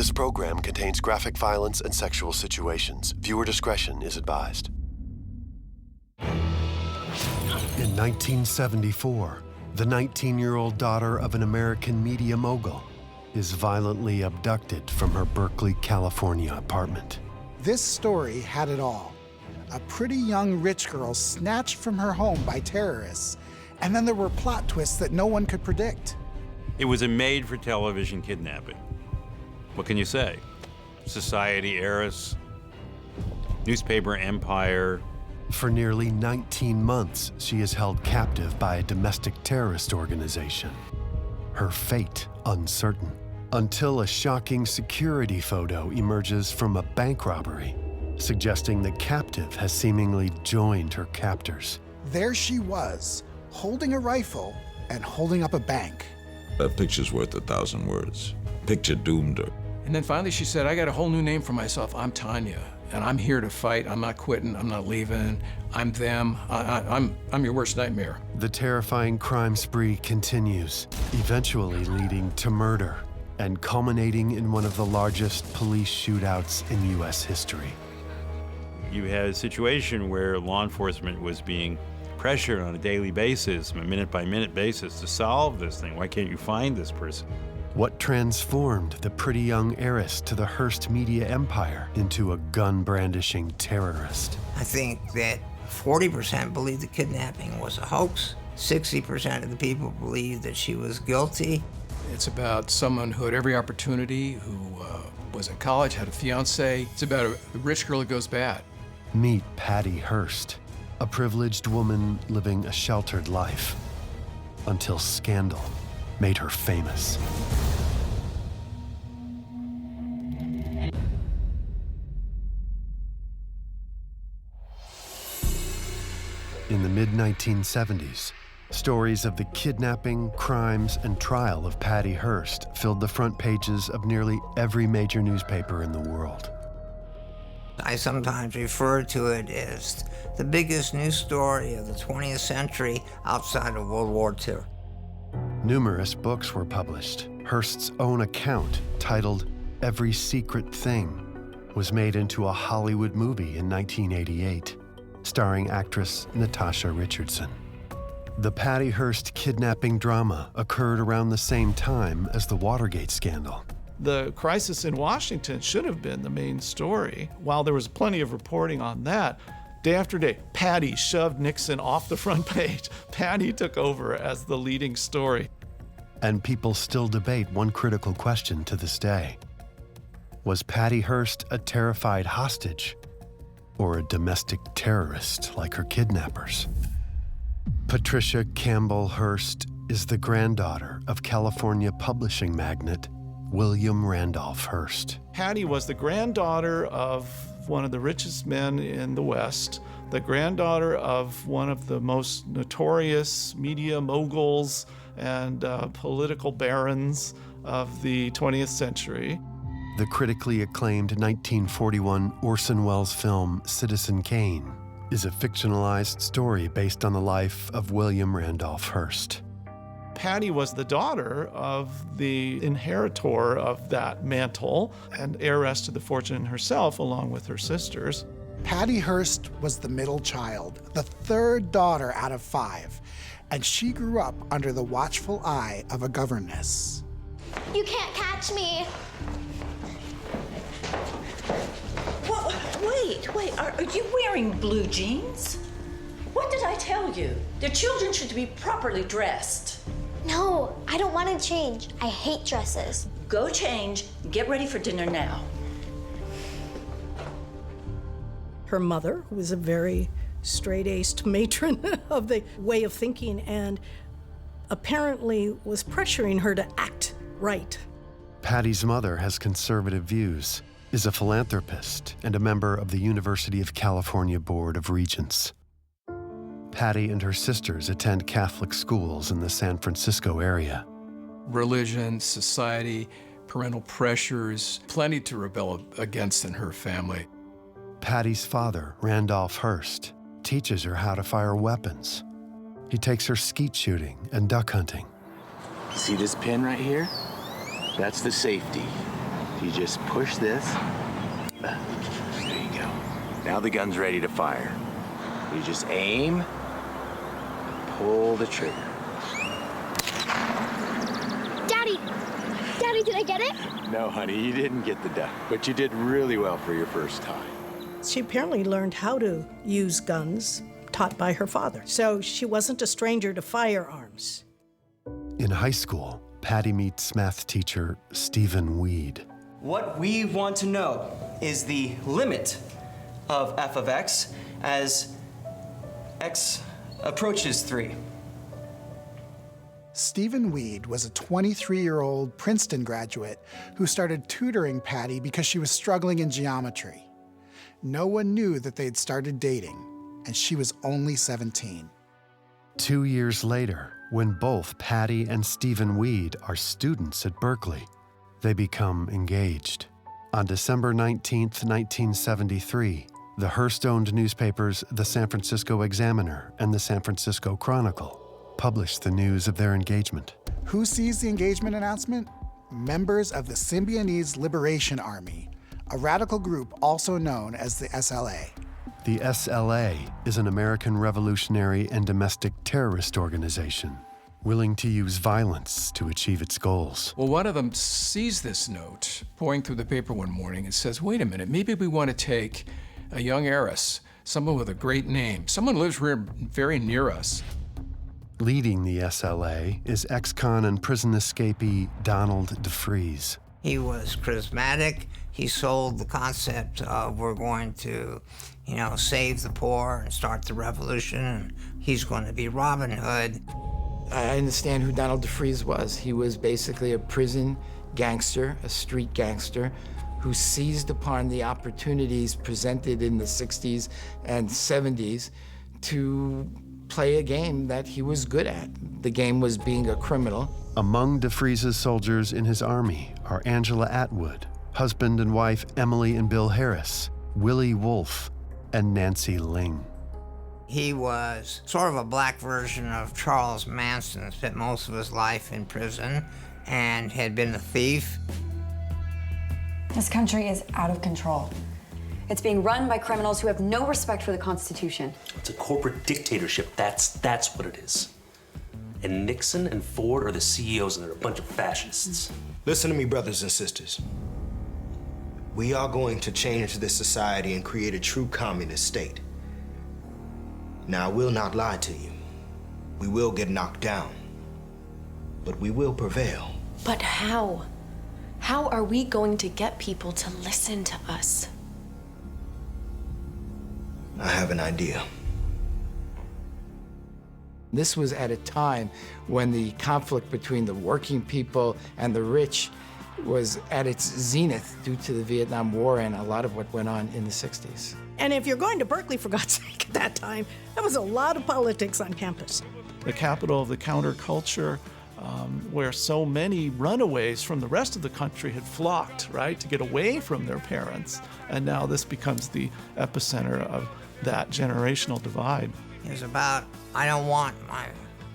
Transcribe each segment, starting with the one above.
This program contains graphic violence and sexual situations. Viewer discretion is advised. In 1974, the 19-year-old daughter of an American media mogul is violently abducted from her Berkeley, California apartment. This story had it all. A pretty young rich girl snatched from her home by terrorists, and then there were plot twists that no one could predict. It was a made-for-television kidnapping. What can you say? Society heiress, newspaper empire. For nearly 19 months, she is held captive by a domestic terrorist organization. Her fate uncertain, until a shocking security photo emerges from a bank robbery, suggesting the captive has seemingly joined her captors. There she was, holding a rifle and holding up a bank. That picture's worth 1,000 words. Picture doomed her. And then finally she said, I got a whole new name for myself. I'm Tanya, and I'm here to fight. I'm not quitting, I'm not leaving. I'm them, I'm your worst nightmare. The terrifying crime spree continues, eventually leading to murder and culminating in one of the largest police shootouts in U.S. history. You had a situation where law enforcement was being pressured on a daily basis, a minute-by-minute basis, to solve this thing. Why can't you find this person? What transformed the pretty young heiress to the Hearst media empire into a gun-brandishing terrorist? I think that 40% believed the kidnapping was a hoax. 60% of the people believed that she was guilty. It's about someone who had every opportunity, who was in college, had a fiance. It's about a rich girl that goes bad. Meet Patty Hearst, a privileged woman living a sheltered life, until scandal made her famous. In the mid-1970s, stories of the kidnapping, crimes, and trial of Patty Hearst filled the front pages of nearly every major newspaper in the world. I sometimes refer to it as the biggest news story of the 20th century outside of World War II. Numerous books were published. Hearst's own account, titled Every Secret Thing, was made into a Hollywood movie in 1988, starring actress Natasha Richardson. The Patty Hearst kidnapping drama occurred around the same time as the Watergate scandal. The crisis in Washington should have been the main story. While there was plenty of reporting on that, day after day, Patty shoved Nixon off the front page. Patty took over as the leading story. And people still debate one critical question to this day. Was Patty Hearst a terrified hostage or a domestic terrorist like her kidnappers? Patricia Campbell Hearst is the granddaughter of California publishing magnate William Randolph Hearst. Patty was the granddaughter of one of the richest men in the West, the granddaughter of one of the most notorious media moguls and political barons of the 20th century. The critically acclaimed 1941 Orson Welles film Citizen Kane is a fictionalized story based on the life of William Randolph Hearst. Patty was the daughter of the inheritor of that mantle and heiress to the fortune herself, along with her sisters. Patty Hearst was the middle child, the third daughter out of 5, and she grew up under the watchful eye of a governess. You can't catch me. Well, wait, are you wearing blue jeans? What did I tell you? The children should be properly dressed. No, I don't want to change. I hate dresses. Go change, get ready for dinner now. Her mother was a very straight-aced matron of the way of thinking and apparently was pressuring her to act right. Patty's mother has conservative views, is a philanthropist, and a member of the University of California Board of Regents. Patty and her sisters attend Catholic schools in the San Francisco area. Religion, society, parental pressures, plenty to rebel against in her family. Patty's father, Randolph Hearst, teaches her how to fire weapons. He takes her skeet shooting and duck hunting. See this pin right here? That's the safety. You just push this. There you go. Now the gun's ready to fire. You just aim, pull the trigger. Daddy! Daddy, did I get it? No, honey, you didn't get the duck, but you did really well for your first time. She apparently learned how to use guns, taught by her father. So she wasn't a stranger to firearms. In high school, Patty meets math teacher Stephen Weed. What we want to know is the limit of f of x as x approaches 3. Stephen Weed was a 23-year-old Princeton graduate who started tutoring Patty because she was struggling in geometry. No one knew that they'd started dating, and she was only 17. 2 years later, when both Patty and Stephen Weed are students at Berkeley, they become engaged. On December 19, 1973, the Hearst-owned newspapers The San Francisco Examiner and the San Francisco Chronicle published the news of their engagement. Who sees the engagement announcement? Members of the Symbionese Liberation Army, a radical group also known as the SLA. The SLA is an American revolutionary and domestic terrorist organization, willing to use violence to achieve its goals. Well, one of them sees this note pouring through the paper one morning and says, wait a minute, maybe we want to take a young heiress, someone with a great name, someone who lives very near us. Leading the SLA is ex-con and prison escapee Donald DeFreeze. He was charismatic. He sold the concept of we're going to, save the poor and start the revolution, and he's going to be Robin Hood. I understand who Donald DeFreeze was. He was basically a prison gangster, a street gangster, who seized upon the opportunities presented in the 60s and 70s to play a game that he was good at. The game was being a criminal. Among DeFreeze's soldiers in his army are Angela Atwood, husband and wife Emily and Bill Heiress, Willie Wolfe, and Nancy Ling. He was sort of a black version of Charles Manson, spent most of his life in prison and had been a thief. This country is out of control. It's being run by criminals who have no respect for the Constitution. It's a corporate dictatorship. That's what it is. And Nixon and Ford are the CEOs, and they're a bunch of fascists. Listen to me, brothers and sisters. We are going to change this society and create a true communist state. Now, I will not lie to you. We will get knocked down, but we will prevail. But how? How are we going to get people to listen to us? I have an idea. This was at a time when the conflict between the working people and the rich was at its zenith due to the Vietnam War and a lot of what went on in the 60s. And if you're going to Berkeley, for God's sake, at that time, there was a lot of politics on campus. The capital of the counterculture, where so many runaways from the rest of the country had flocked, right, to get away from their parents. And now this becomes the epicenter of that generational divide. It was about, I don't want my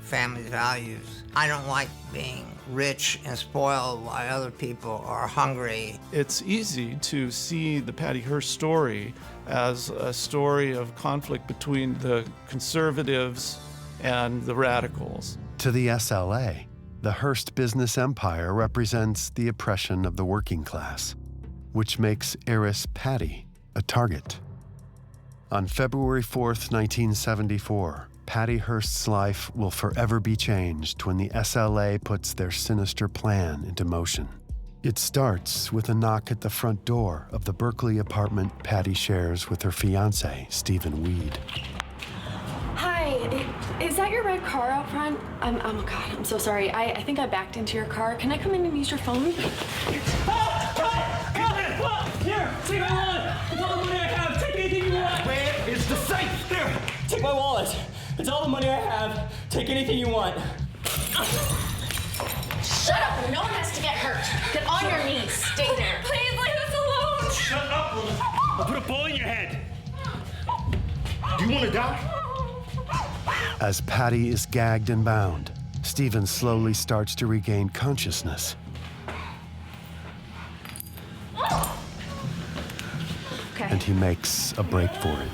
family's values. I don't like being rich and spoiled while other people are hungry. It's easy to see the Patty Hearst story as a story of conflict between the conservatives and the radicals. To the SLA, the Hearst business empire represents the oppression of the working class, which makes heiress Patty a target. On February 4th, 1974, Patty Hearst's life will forever be changed when the SLA puts their sinister plan into motion. It starts with a knock at the front door of the Berkeley apartment Patty shares with her fiancé, Stephen Weed. Hi, is that your red car out front? Oh my God, I'm so sorry. I think I backed into your car. Can I come in and use your phone? Here, take my wallet. It's all the money I have. Take anything you want. Where is the safe? There. Take my wallet. It's all the money I have. Take anything you want. Shut up! No one has to get hurt. Get on your knees. Stay there. Please leave us alone. Shut up, woman. I'll put a bullet in your head. Do you want to die? As Patty is gagged and bound, Stephen slowly starts to regain consciousness. and he makes a break for it.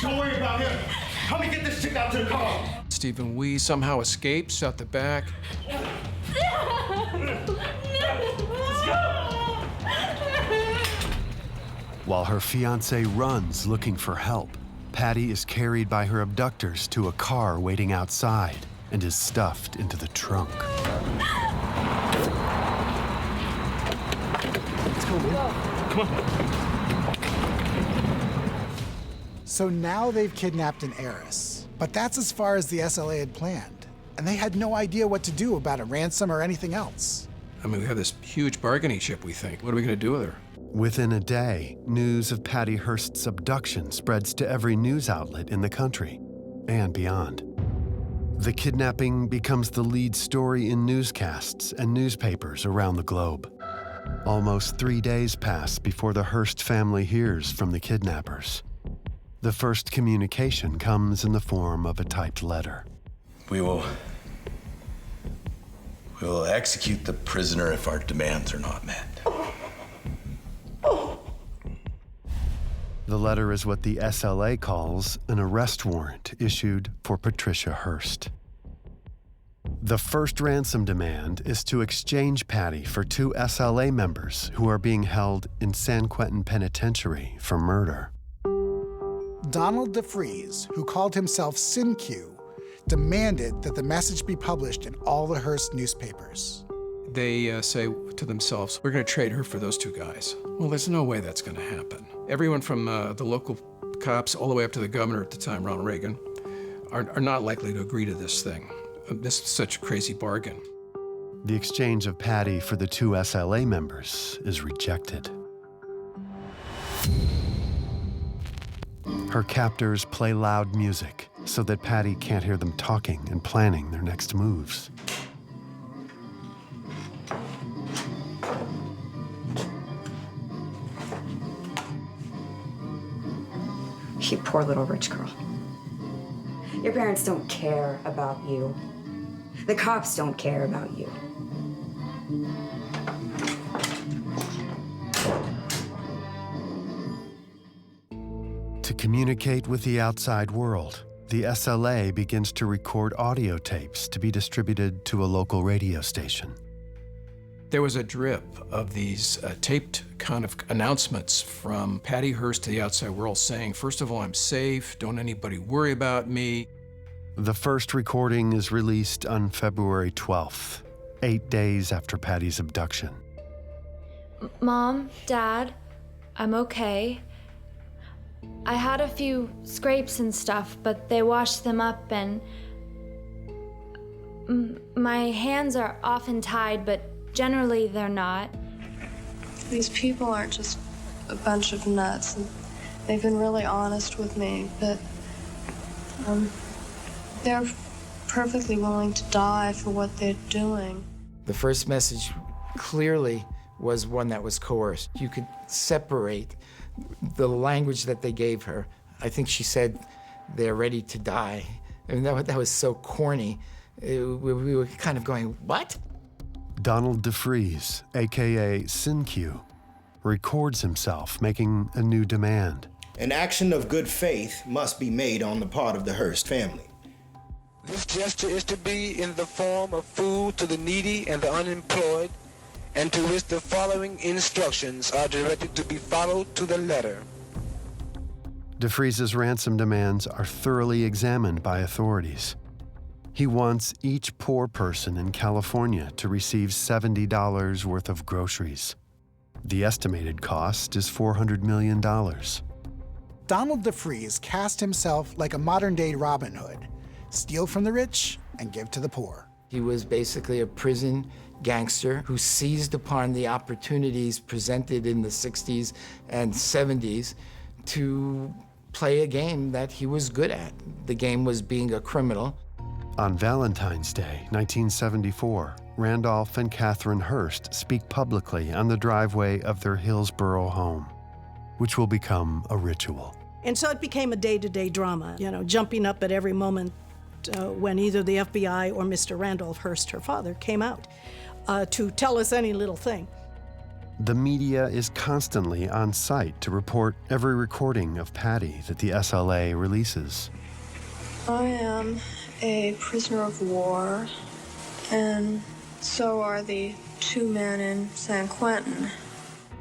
Don't worry about him. Help me get this chick out to the car. Stephen Wee somehow escapes out the back. While her fiancé runs looking for help, Patty is carried by her abductors to a car waiting outside and is stuffed into the trunk. Let's go, man. Come on. So now they've kidnapped an heiress, but that's as far as the SLA had planned, and they had no idea what to do about a ransom or anything else. I mean, we have this huge bargaining chip, we think. What are we going to do with her? Within a day, news of Patty Hearst's abduction spreads to every news outlet in the country and beyond. The kidnapping becomes the lead story in newscasts and newspapers around the globe. Almost 3 days pass before the Hearst family hears from the kidnappers. The first communication comes in the form of a typed letter. We will execute the prisoner if our demands are not met. The letter is what the SLA calls an arrest warrant issued for Patricia Hearst. The first ransom demand is to exchange Patty for 2 SLA members who are being held in San Quentin Penitentiary for murder. Donald DeFries, who called himself SinQ, demanded that the message be published in all the Hearst newspapers. They say to themselves, we're going to trade her for those 2 guys. Well, there's no way that's going to happen. Everyone from the local cops all the way up to the governor at the time, Ronald Reagan, are not likely to agree to this thing. This is such a crazy bargain. The exchange of Patty for the 2 SLA members is rejected. Her captors play loud music so that Patty can't hear them talking and planning their next moves. You poor little rich girl. Your parents don't care about you. The cops don't care about you. To communicate with the outside world, the SLA begins to record audio tapes to be distributed to a local radio station. There was a drip of these taped kind of announcements from Patty Hearst to the outside world saying, first of all, I'm safe, don't anybody worry about me. The first recording is released on February 12th, 8 days after Patty's abduction. Mom, Dad, I'm okay. I had a few scrapes and stuff, but they washed them up and my hands are often tied, but generally they're not. These people aren't just a bunch of nuts. And they've been really honest with me, but they're perfectly willing to die for what they're doing. The first message clearly was one that was coerced. You could separate the language that they gave her. I think she said, they're ready to die. I mean, that was so corny. We were kind of going, what? Donald DeFries, AKA SinQ, records himself making a new demand. An action of good faith must be made on the part of the Hearst family. This gesture is to be in the form of food to the needy and the unemployed, and to which the following instructions are directed to be followed to the letter. DeFries' ransom demands are thoroughly examined by authorities. He wants each poor person in California to receive $70 worth of groceries. The estimated cost is $400 million. Donald DeFries cast himself like a modern-day Robin Hood, steal from the rich and give to the poor. He was basically a prison gangster who seized upon the opportunities presented in the 60s and 70s to play a game that he was good at. The game was being a criminal. On Valentine's Day, 1974, Randolph and Catherine Hearst speak publicly on the driveway of their Hillsborough home, which will become a ritual. And so it became a day-to-day drama, jumping up at every moment when either the FBI or Mr. Randolph Hearst, her father, came out to tell us any little thing. The media is constantly on site to report every recording of Patty that the SLA releases. I am a prisoner of war, and so are the 2 men in San Quentin.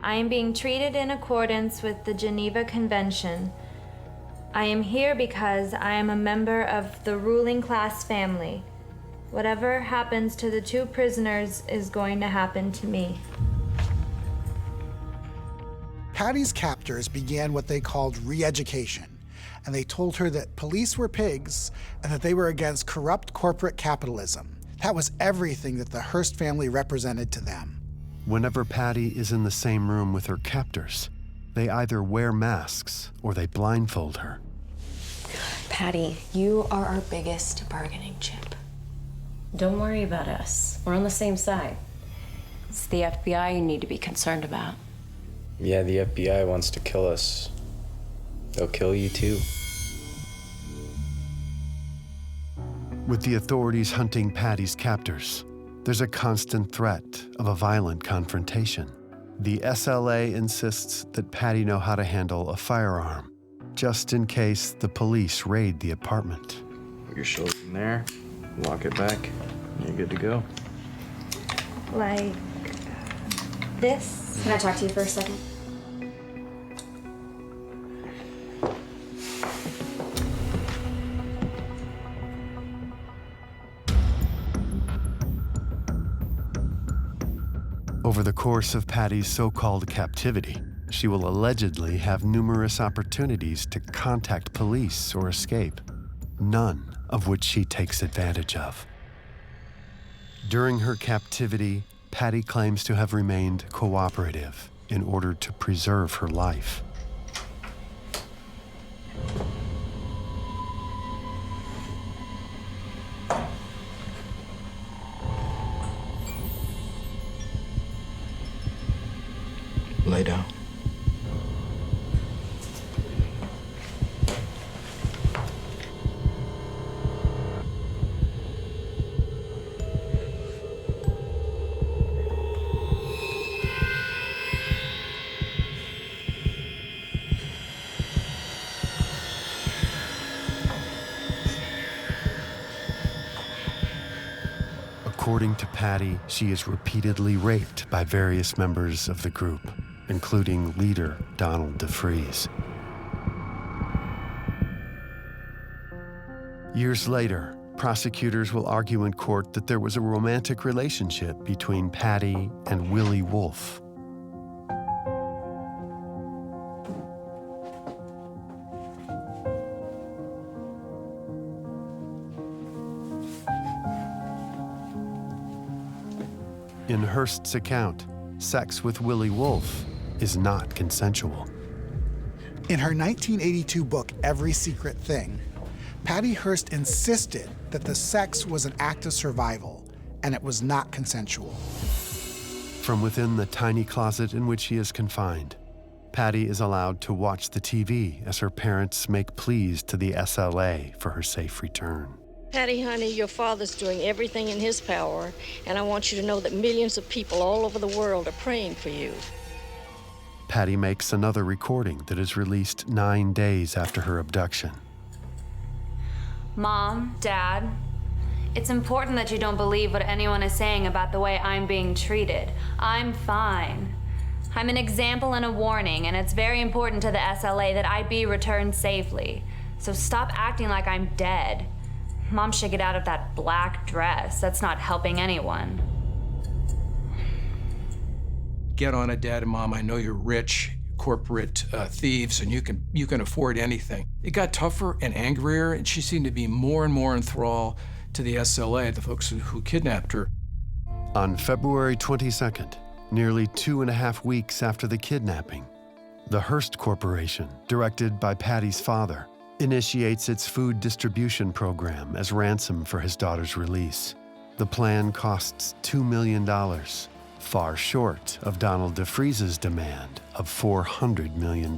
I am being treated in accordance with the Geneva Convention. I am here because I am a member of the ruling class family. Whatever happens to the 2 prisoners is going to happen to me. Patty's captors began what they called re-education, and they told her that police were pigs and that they were against corrupt corporate capitalism. That was everything that the Hearst family represented to them. Whenever Patty is in the same room with her captors, they either wear masks or they blindfold her. Patty, you are our biggest bargaining chip. Don't worry about us. We're on the same side. It's the FBI you need to be concerned about. Yeah, the FBI wants to kill us. They'll kill you too. With the authorities hunting Patty's captors, there's a constant threat of a violent confrontation. The SLA insists that Patty know how to handle a firearm, just in case the police raid the apartment. Put your shoulder in there, lock it back, and you're good to go. Like this? Can I talk to you for a second? Over the course of Patty's so-called captivity, she will allegedly have numerous opportunities to contact police or escape, none of which she takes advantage of. During her captivity, Patty claims to have remained cooperative in order to preserve her life. Lay down. According to Patty, she is repeatedly raped by various members of the group, including leader Donald DeFreeze. Years later, prosecutors will argue in court that there was a romantic relationship between Patty and Willie Wolfe. In Hearst's account, sex with Willie Wolfe is not consensual. In her 1982 book, Every Secret Thing, Patty Hearst insisted that the sex was an act of survival and it was not consensual. From within the tiny closet in which she is confined, Patty is allowed to watch the TV as her parents make pleas to the SLA for her safe return. Patty, honey, your father's doing everything in his power, and I want you to know that millions of people all over the world are praying for you. Patty makes another recording that is released 9 days after her abduction. Mom, Dad, it's important that you don't believe what anyone is saying about the way I'm being treated. I'm fine. I'm an example and a warning, and it's very important to the SLA that I be returned safely. So stop acting like I'm dead. Mom should get out of that black dress. That's not helping anyone. Get on it, Dad and Mom. I know you're rich, corporate thieves, and you can afford anything. It got tougher and angrier, and she seemed to be more and more in thrall to the SLA, the folks who kidnapped her. On February 22nd, nearly 2.5 weeks after the kidnapping, the Hearst Corporation, directed by Patty's father, initiates its food distribution program as ransom for his daughter's release. The plan costs $2 million, far short of Donald DeFreeze's demand of $400 million.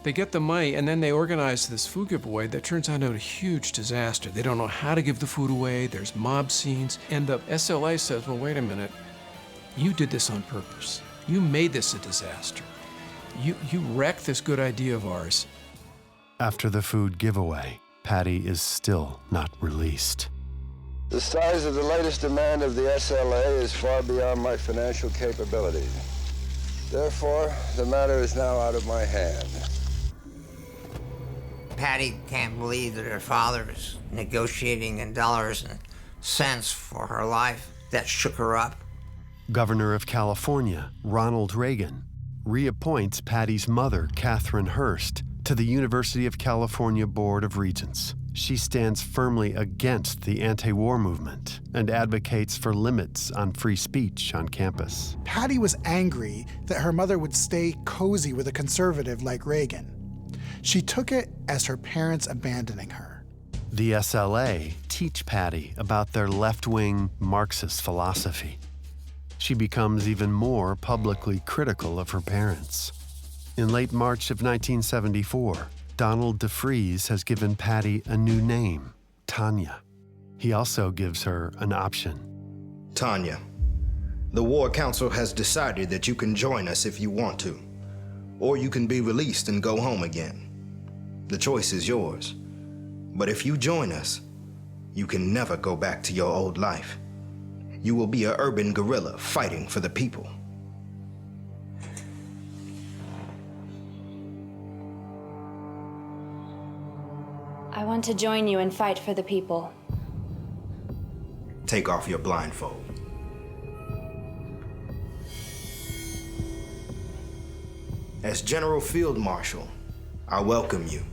They get the money, and then they organize this food giveaway that turns out a huge disaster. They don't know how to give the food away. There's mob scenes. And the SLA says, well, wait a minute. You did this on purpose. You made this a disaster. You wrecked this good idea of ours. After the food giveaway, Patty is still not released. The size of the latest demand of the SLA is far beyond my financial capabilities. Therefore, the matter is now out of my hand. Patty can't believe that her father is negotiating in dollars and cents for her life. That shook her up. Governor of California, Ronald Reagan, reappoints Patty's mother, Catherine Hearst, to the University of California Board of Regents. She stands firmly against the anti-war movement and advocates for limits on free speech on campus. Patty was angry that her mother would stay cozy with a conservative like Reagan. She took it as her parents abandoning her. The SLA teach Patty about their left-wing Marxist philosophy. She becomes even more publicly critical of her parents. In late March of 1974, Donald DeFreeze has given Patty a new name, Tanya. He also gives her an option. Tanya, the War Council has decided that you can join us if you want to, or you can be released and go home again. The choice is yours. But if you join us, you can never go back to your old life. You will be an urban guerrilla fighting for the people. I want to join you and fight for the people. Take off your blindfold. As General Field Marshal, I welcome you.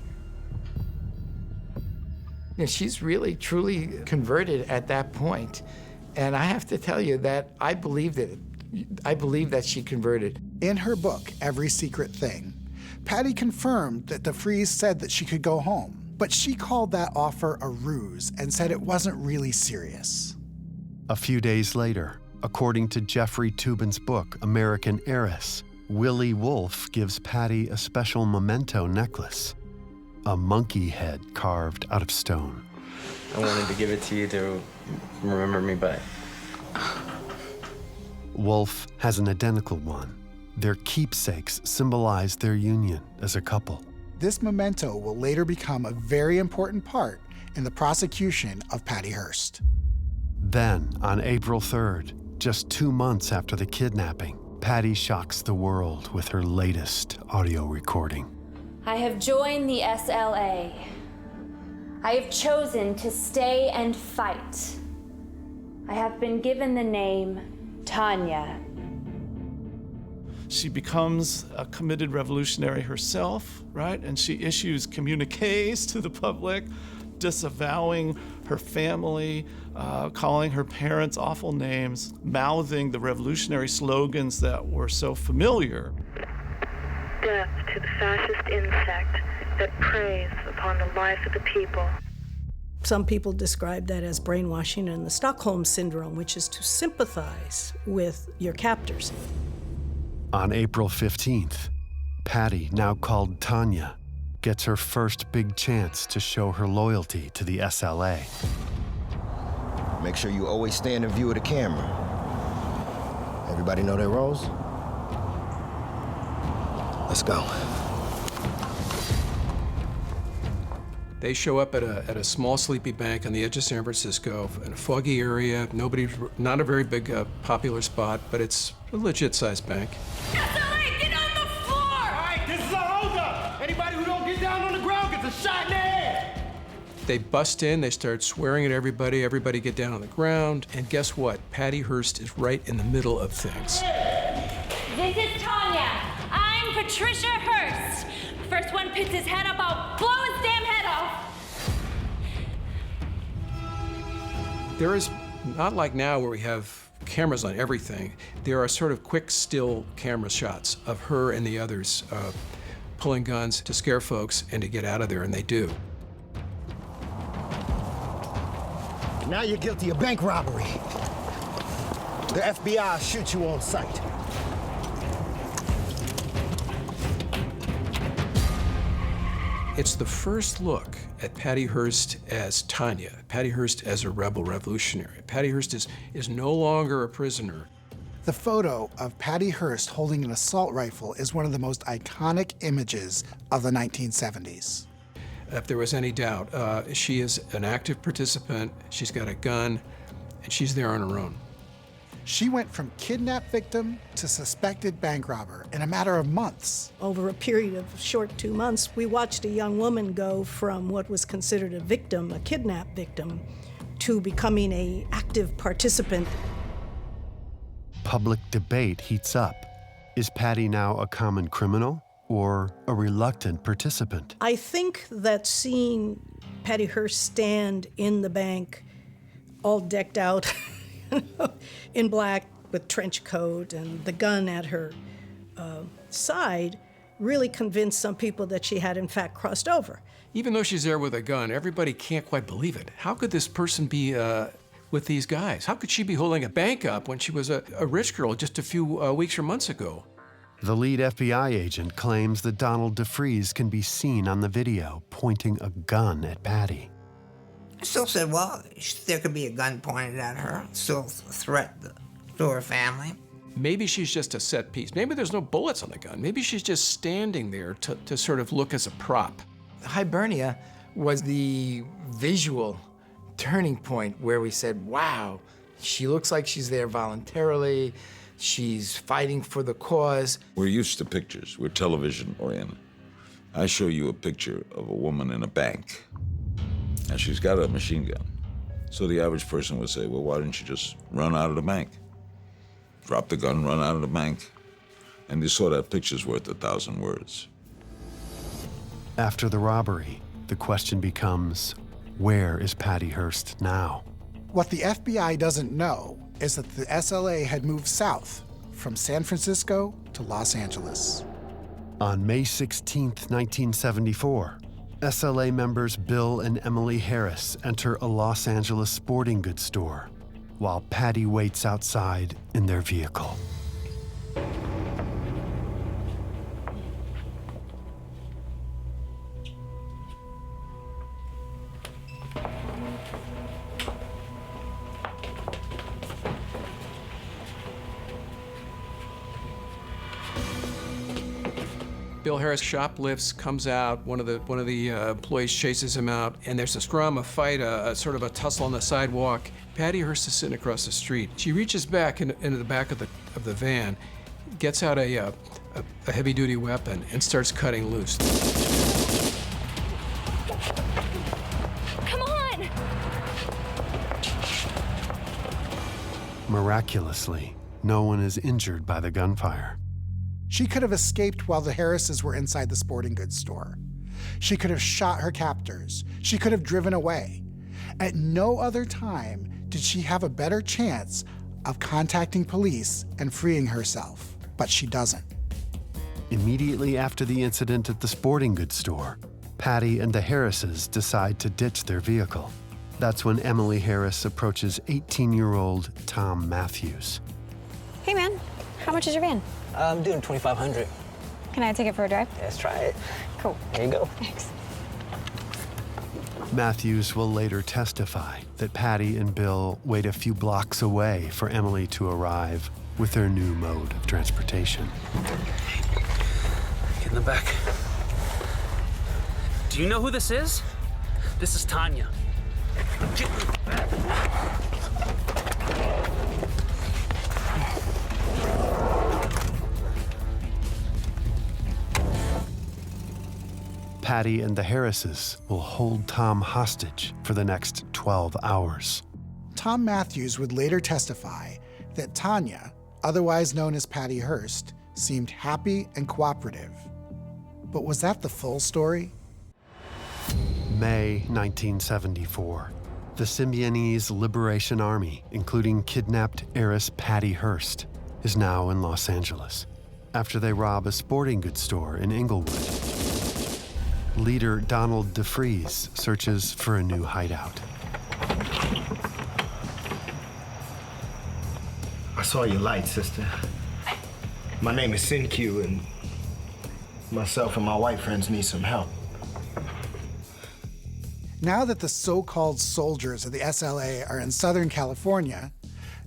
Yeah, she's really, truly converted at that point. And I have to tell you that I believe that she converted. In her book, Every Secret Thing, Patty confirmed that DeFreeze said that she could go home, but she called that offer a ruse and said it wasn't really serious. A few days later, according to Jeffrey Toobin's book, American Heiress, Willie Wolfe gives Patty a special memento necklace, a monkey head carved out of stone. I wanted to give it to you to remember me by. Wolfe has an identical one. Their keepsakes symbolize their union as a couple. This memento will later become a very important part in the prosecution of Patty Hearst. Then, on April 3rd, just 2 months after the kidnapping, Patty shocks the world with her latest audio recording. I have joined the SLA. I have chosen to stay and fight. I have been given the name Tanya. She becomes a committed revolutionary herself, right? And she issues communiques to the public, disavowing her family, calling her parents awful names, mouthing the revolutionary slogans that were so familiar. Death to the fascist insect that preys upon the life of the people. Some people describe that as brainwashing and the Stockholm Syndrome, which is to sympathize with your captors. On April 15th, Patty, now called Tanya, gets her first big chance to show her loyalty to the SLA. Make sure you always stand in view of the camera. Everybody know their roles? Let's go. They show up at a small sleepy bank on the edge of San Francisco in a foggy area. Not a very big popular spot, but it's a legit-sized bank. SLA, get on the floor! All right, this is a holdup. Anybody who don't get down on the ground gets a shot in the head. They bust in, they start swearing at everybody. Everybody get down on the ground. And guess what? Patty Hearst is right in the middle of things. This is Tanya. I'm Patricia Hearst. First one picks his head up, I'll blow his damn head off. There is, not like now where we have cameras on everything, there are sort of quick still camera shots of her and the others pulling guns to scare folks and to get out of there, and they do. Now you're guilty of bank robbery. The FBI shoot you on sight. It's the first look at Patty Hearst as Tanya, Patty Hearst as a rebel revolutionary. Patty Hearst is no longer a prisoner The photo of Patty Hearst holding an assault rifle is one of the most iconic images of the 1970s. If there was any doubt, she is an active participant, she's got a gun, and she's there on her own. She went from kidnapped victim to suspected bank robber in a matter of months. Over a period of short 2 months, we watched a young woman go from what was considered a victim, a kidnapped victim, to becoming an active participant. Public debate heats up. Is Patty now a common criminal or a reluctant participant? I think that seeing Patty Hearst stand in the bank, all decked out in black with trench coat and the gun at her side, really convinced some people that she had in fact crossed over. Even though she's there with a gun, everybody can't quite believe it. How could this person be with these guys? How could she be holding a bank up when she was a rich girl just a few weeks or months ago? The lead FBI agent claims that Donald DeFreeze can be seen on the video pointing a gun at Patty. I still said, well, there could be a gun pointed at her, still a threat to her family. Maybe she's just a set piece. Maybe there's no bullets on the gun. Maybe she's just standing there to sort of look as a prop. Hibernia was the visual turning point where we said, wow, she looks like she's there voluntarily. She's fighting for the cause. We're used to pictures. We're television oriented. I show you a picture of a woman in a bank, and she's got a machine gun. So the average person would say, well, why didn't you just run out of the bank? Drop the gun, run out of the bank. And you saw that picture's worth 1,000 words. After the robbery, the question becomes, where is Patty Hearst now? What the FBI doesn't know is that the SLA had moved south from San Francisco to Los Angeles. On May 16, 1974, SLA members Bill and Emily Heiress enter a Los Angeles sporting goods store, while Patty waits outside in their vehicle. Bill Harris shoplifts, comes out, one of the employees chases him out, and there's a scrum, a fight, a sort of a tussle on the sidewalk. Patty Hearst is sitting across the street. She reaches back into the back of the van, gets out a heavy-duty weapon, and starts cutting loose. Come on! Miraculously, no one is injured by the gunfire. She could have escaped while the Harrises were inside the sporting goods store. She could have shot her captors. She could have driven away. At no other time did she have a better chance of contacting police and freeing herself, but she doesn't. Immediately after the incident at the sporting goods store, Patty and the Harrises decide to ditch their vehicle. That's when Emily Heiress approaches 18-year-old Tom Matthews. Hey man, how much is your van? I'm doing $2,500. Can I take it for a drive? Let's try it. Cool. Here you go. Thanks. Matthews will later testify that Patty and Bill wait a few blocks away for Emily to arrive with their new mode of transportation. Get in the back. Do you know who this is? This is Tanya. Get in the back. Patty and the Harrises will hold Tom hostage for the next 12 hours. Tom Matthews would later testify that Tanya, otherwise known as Patty Hearst, seemed happy and cooperative. But was that the full story? May 1974. The Symbionese Liberation Army, including kidnapped heiress Patty Hearst, is now in Los Angeles after they rob a sporting goods store in Inglewood. Leader Donald DeFreeze searches for a new hideout. I saw your light, sister. My name is Sin-Q, and myself and my white friends need some help. Now that the so-called soldiers of the SLA are in Southern California,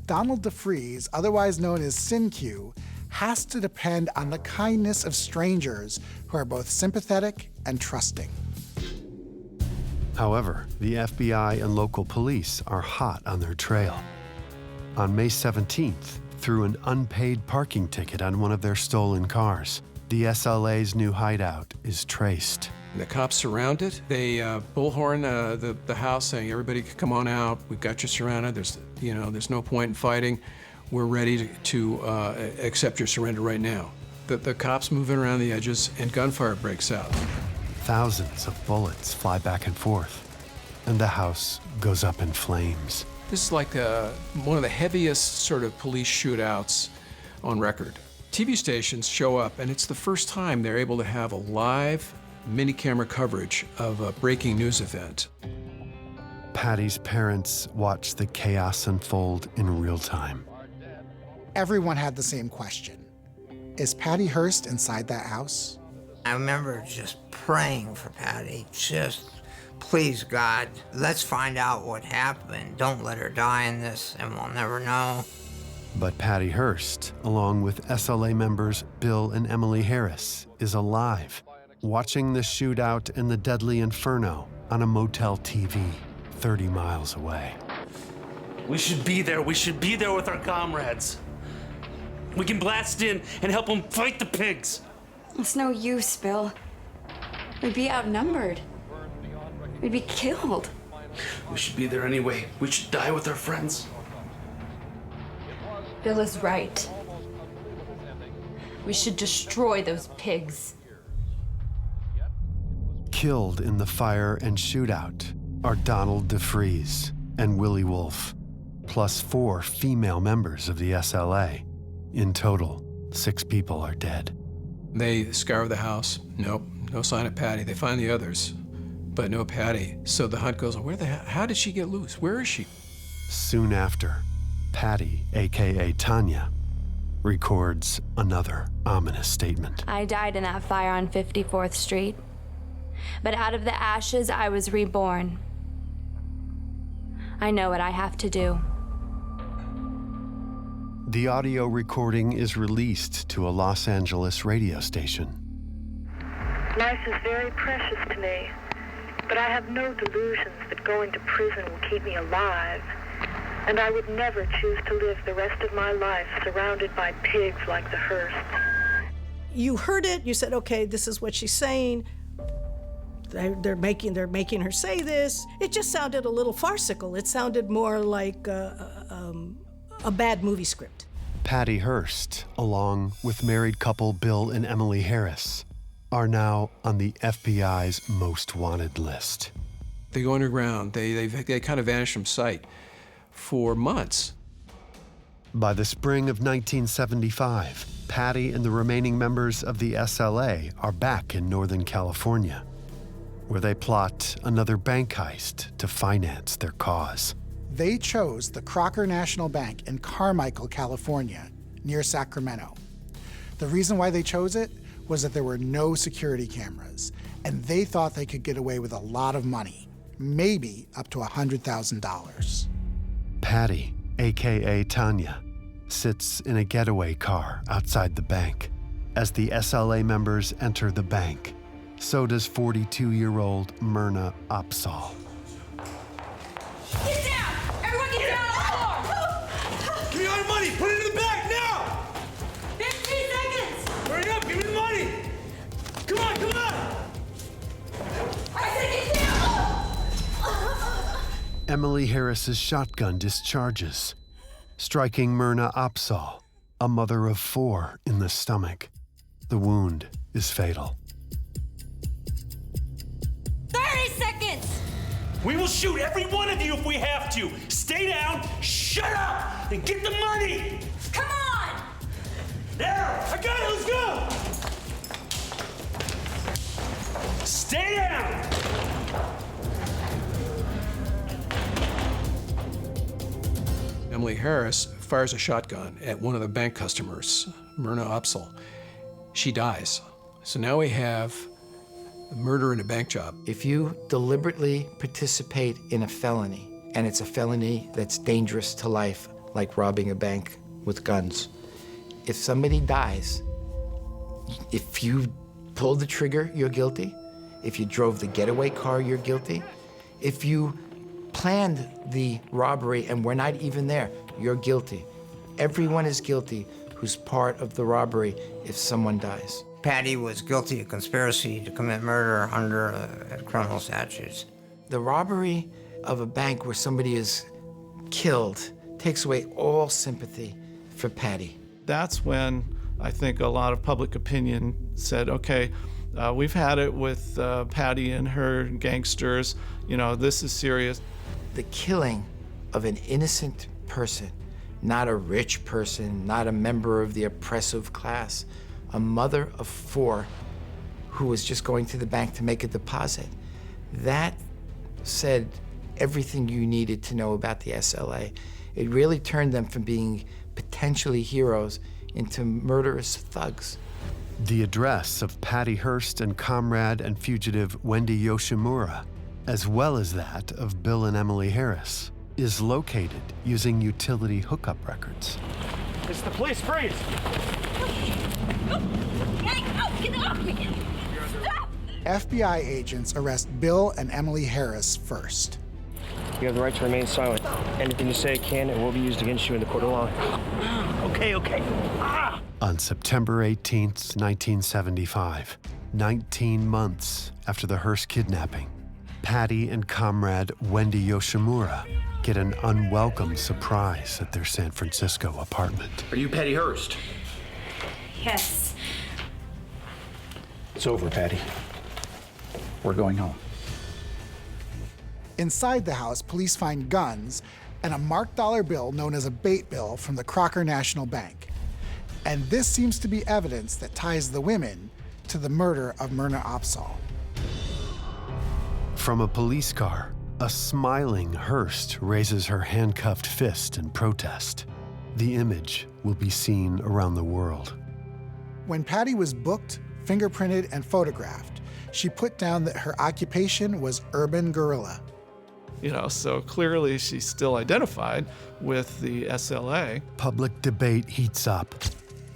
Donald DeFreeze, otherwise known as Sin-Q, has to depend on the kindness of strangers who are both sympathetic and trusting. However, the FBI and local police are hot on their trail. On May 17th, through an unpaid parking ticket on one of their stolen cars, the SLA's new hideout is traced. The cops surround it. They bullhorn the house, saying, "Everybody come on out. We've got you surrounded. There's no point in fighting. We're ready to accept your surrender right now." The cops moving around the edges, and gunfire breaks out. Thousands of bullets fly back and forth, and the house goes up in flames. This is like one of the heaviest sort of police shootouts on record. TV stations show up, and it's the first time they're able to have a live mini-camera coverage of a breaking news event. Patty's parents watch the chaos unfold in real time. Everyone had the same question. Is Patty Hearst inside that house? I remember just praying for Patty, just, please, God, let's find out what happened. Don't let her die in this, and we'll never know. But Patty Hearst, along with SLA members Bill and Emily Heiress, is alive, watching the shootout in the deadly inferno on a motel TV 30 miles away. We should be there. We should be there with our comrades. We can blast in and help them fight the pigs. It's no use, Bill. We'd be outnumbered. We'd be killed. We should be there anyway. We should die with our friends. Bill is right. We should destroy those pigs. Killed in the fire and shootout are Donald DeFreeze and Willie Wolfe, plus 4 female members of the SLA. In total, 6 people are dead. They scour the house. Nope, no sign of Patty. They find the others, but no Patty. So the hunt goes on. How did she get loose? Where is she? Soon after, Patty, aka Tanya, records another ominous statement. I died in that fire on 54th Street. But out of the ashes, I was reborn. I know what I have to do. The audio recording is released to a Los Angeles radio station. Life is very precious to me, but I have no delusions that going to prison will keep me alive. And I would never choose to live the rest of my life surrounded by pigs like the Hearst. You heard it, you said, okay, this is what she's saying. They're making her say this. It just sounded a little farcical. It sounded more like a bad movie script. Patty Hearst, along with married couple Bill and Emily Heiress, are now on the FBI's most wanted list. They go underground. They kind of vanish from sight for months. By the spring of 1975, Patty and the remaining members of the SLA are back in Northern California, where they plot another bank heist to finance their cause. They chose the Crocker National Bank in Carmichael, California, near Sacramento. The reason why they chose it was that there were no security cameras, and they thought they could get away with a lot of money, maybe up to $100,000. Patty, aka Tanya, sits in a getaway car outside the bank. As the SLA members enter the bank, so does 42-year-old Myrna Opsahl. Get down! Everyone get down on the floor! Give me all your money! Put it in the bag now! 15 seconds! Hurry up! Give me the money! Come on, come on! I said get down! Emily Harris's shotgun discharges, striking Myrna Opsahl, a mother of 4, in the stomach. The wound is fatal. 30 seconds! We will shoot every one of you if we have to. Stay down, shut up, and get the money! Come on! There! I got it, let's go! Stay down! Emily Heiress fires a shotgun at one of the bank customers, Myrna Opsahl. She dies. So now we have murder in a bank job. If you deliberately participate in a felony, and it's a felony that's dangerous to life, like robbing a bank with guns. If somebody dies, if you pulled the trigger, you're guilty. If you drove the getaway car, you're guilty. If you planned the robbery and were not even there, you're guilty. Everyone is guilty who's part of the robbery if someone dies. Patty was guilty of conspiracy to commit murder under criminal statutes. The robbery of a bank where somebody is killed takes away all sympathy for Patty. That's when I think a lot of public opinion said, okay, we've had it with Patty and her gangsters. You know, this is serious. The killing of an innocent person, not a rich person, not a member of the oppressive class, a mother of 4 who was just going to the bank to make a deposit. That said everything you needed to know about the SLA. It really turned them from being potentially heroes into murderous thugs. The address of Patty Hearst and comrade and fugitive Wendy Yoshimura, as well as that of Bill and Emily Heiress, is located using utility hookup records. It's the police, freeze! FBI agents arrest Bill and Emily Heiress first. You have the right to remain silent. Anything you say can and will be used against you in the court of law. Okay. On September 18th, 1975, 19 months after the Hearst kidnapping, Patty and comrade Wendy Yoshimura get an unwelcome surprise at their San Francisco apartment. Are you Patty Hearst? Yes. It's over, Patty. We're going home. Inside the house, police find guns and a marked dollar bill known as a bait bill from the Crocker National Bank. And this seems to be evidence that ties the women to the murder of Myrna Opsahl. From a police car, a smiling Hearst raises her handcuffed fist in protest. The image will be seen around the world. When Patty was booked, fingerprinted, and photographed, she put down that her occupation was urban guerrilla. You know, so clearly she's still identified with the SLA. Public debate heats up.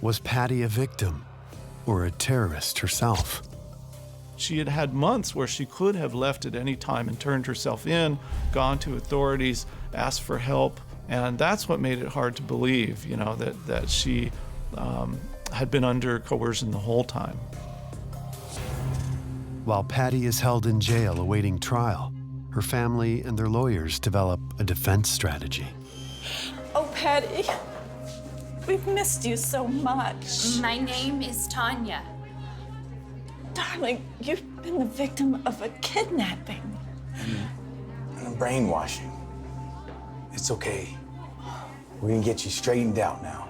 Was Patty a victim or a terrorist herself? She had had months where she could have left at any time and turned herself in, gone to authorities, asked for help, and that's what made it hard to believe, you know, that she had been under coercion the whole time. While Patty is held in jail awaiting trial, her family and their lawyers develop a defense strategy. Oh, Patty, we've missed you so much. My name is Tanya. Darling, you've been the victim of a kidnapping. And brainwashing. It's okay. We're gonna get you straightened out now.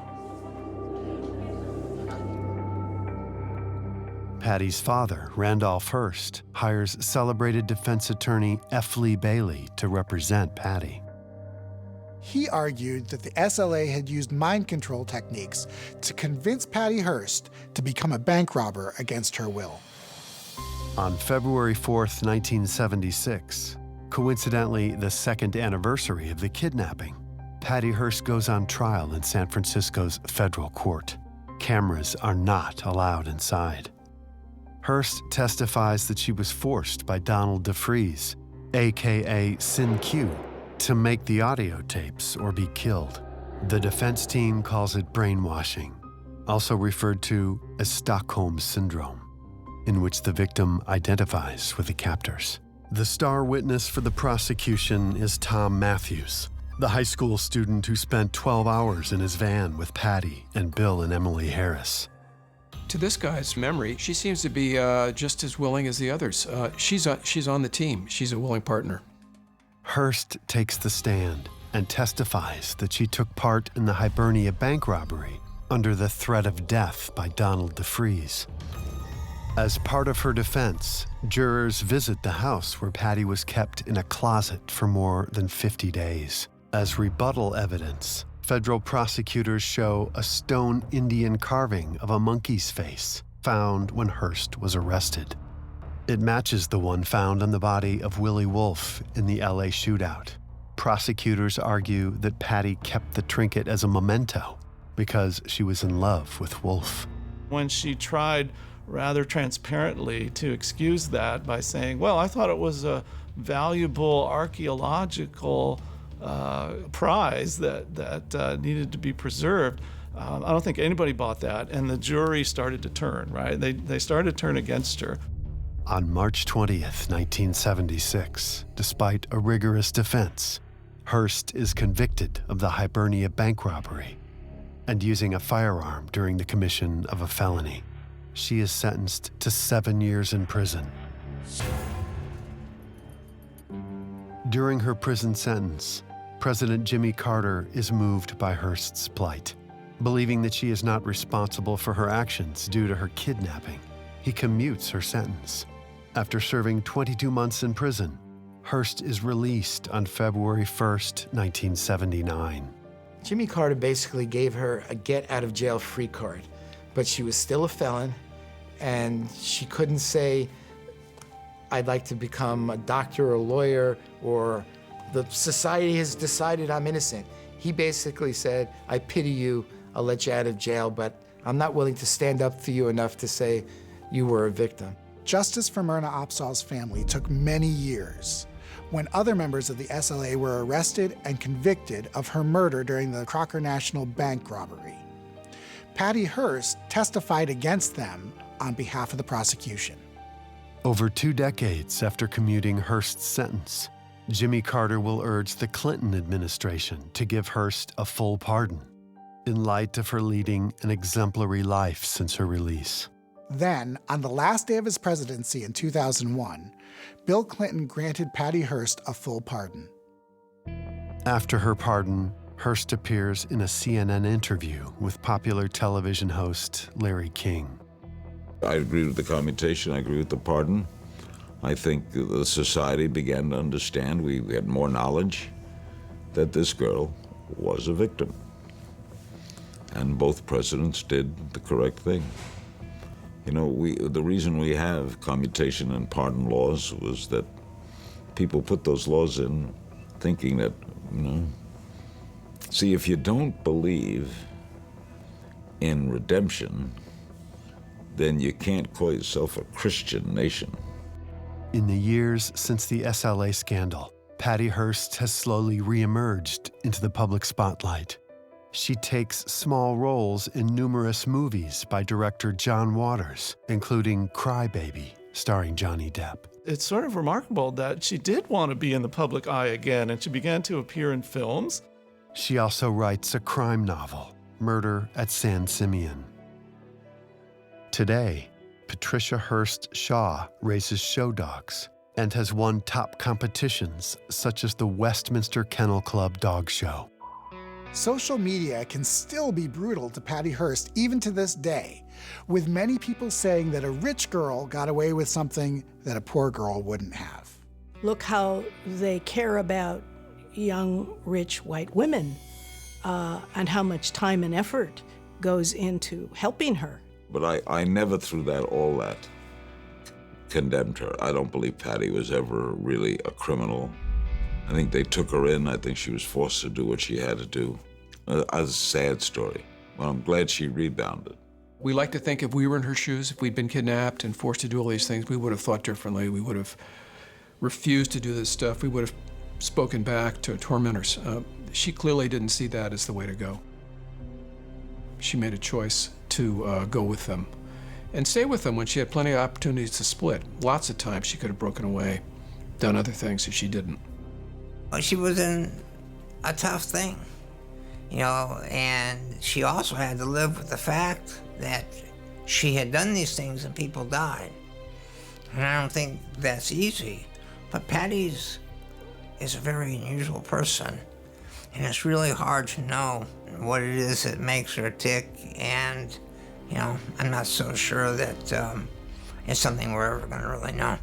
Patty's father, Randolph Hearst, hires celebrated defense attorney F. Lee Bailey to represent Patty. He argued that the SLA had used mind control techniques to convince Patty Hearst to become a bank robber against her will. On February 4th, 1976, coincidentally the second anniversary of the kidnapping, Patty Hearst goes on trial in San Francisco's federal court. Cameras are not allowed inside. Hearst testifies that she was forced by Donald DeFreeze, aka Sin Q, to make the audio tapes or be killed. The defense team calls it brainwashing, also referred to as Stockholm Syndrome, in which the victim identifies with the captors. The star witness for the prosecution is Tom Matthews, the high school student who spent 12 hours in his van with Patty and Bill and Emily Heiress. To this guy's memory, she seems to be just as willing as the others. She's on the team. She's a willing partner. Hearst takes the stand and testifies that she took part in the Hibernia bank robbery under the threat of death by Donald DeFreeze. As part of her defense, jurors visit the house where Patty was kept in a closet for more than 50 days. As rebuttal evidence, federal prosecutors show a stone Indian carving of a monkey's face found when Hearst was arrested. It matches the one found on the body of Willie Wolfe in the LA shootout, Prosecutors argue that Patty kept the trinket as a memento because she was in love with Wolf. When she tried rather transparently to excuse that by saying, well, I thought it was a valuable archaeological prize that needed to be preserved, I don't think anybody bought that, and the jury started to turn, right? They started to turn against her. On March 20th, 1976, despite a rigorous defense, Hearst is convicted of the Hibernia bank robbery and using a firearm during the commission of a felony. She is sentenced to 7 years in prison. During her prison sentence, President Jimmy Carter is moved by Hearst's plight. Believing that she is not responsible for her actions due to her kidnapping, he commutes her sentence. After serving 22 months in prison, Hearst is released on February 1st, 1979. Jimmy Carter basically gave her a get-out-of-jail-free card, but she was still a felon, and she couldn't say, I'd like to become a doctor or a lawyer, or the society has decided I'm innocent. He basically said, I pity you, I'll let you out of jail, but I'm not willing to stand up for you enough to say you were a victim. Justice for Myrna Opsahl's family took many years. When other members of the SLA were arrested and convicted of her murder during the Crocker National Bank robbery, Patty Hearst testified against them on behalf of the prosecution. Over 2 decades after commuting Hearst's sentence, Jimmy Carter will urge the Clinton administration to give Hearst a full pardon, in light of her leading an exemplary life since her release. Then, on the last day of his presidency in 2001, Bill Clinton granted Patty Hearst a full pardon. After her pardon, Hearst appears in a CNN interview with popular television host Larry King. I agree with the commutation, I agree with the pardon. I think the society began to understand, we had more knowledge, that this girl was a victim. And both presidents did the correct thing. You know, the reason we have commutation and pardon laws was that people put those laws in thinking that, see, if you don't believe in redemption, then you can't call yourself a Christian nation. In the years since the SLA scandal, Patty Hearst has slowly reemerged into the public spotlight. She takes small roles in numerous movies by director John Waters, including Cry Baby, starring Johnny Depp. It's sort of remarkable that she did want to be in the public eye again, and she began to appear in films. She also writes a crime novel, Murder at San Simeon. Today, Patricia Hearst Shaw raises show dogs and has won top competitions such as the Westminster Kennel Club Dog Show. Social media can still be brutal to Patty Hearst even to this day, with many people saying that a rich girl got away with something that a poor girl wouldn't have. Look how they care about young, rich white women and how much time and effort goes into helping her. But I never through all that condemned her. I don't believe Patty was ever really a criminal. I think they took her in. I think she was forced to do what she had to do. A sad story. Well, I'm glad she rebounded. We like to think if we were in her shoes, if we'd been kidnapped and forced to do all these things, we would have thought differently. We would have refused to do this stuff. We would have spoken back to tormentors. She clearly didn't see that as the way to go. She made a choice to go with them and stay with them when she had plenty of opportunities to split. Lots of times she could have broken away, done other things, and she didn't. Well, she was in a tough thing, and she also had to live with the fact that she had done these things and people died. And I don't think that's easy. But Patty is a very unusual person, and it's really hard to know what it is that makes her tick, and I'm not so sure that it's something we're ever going to really know.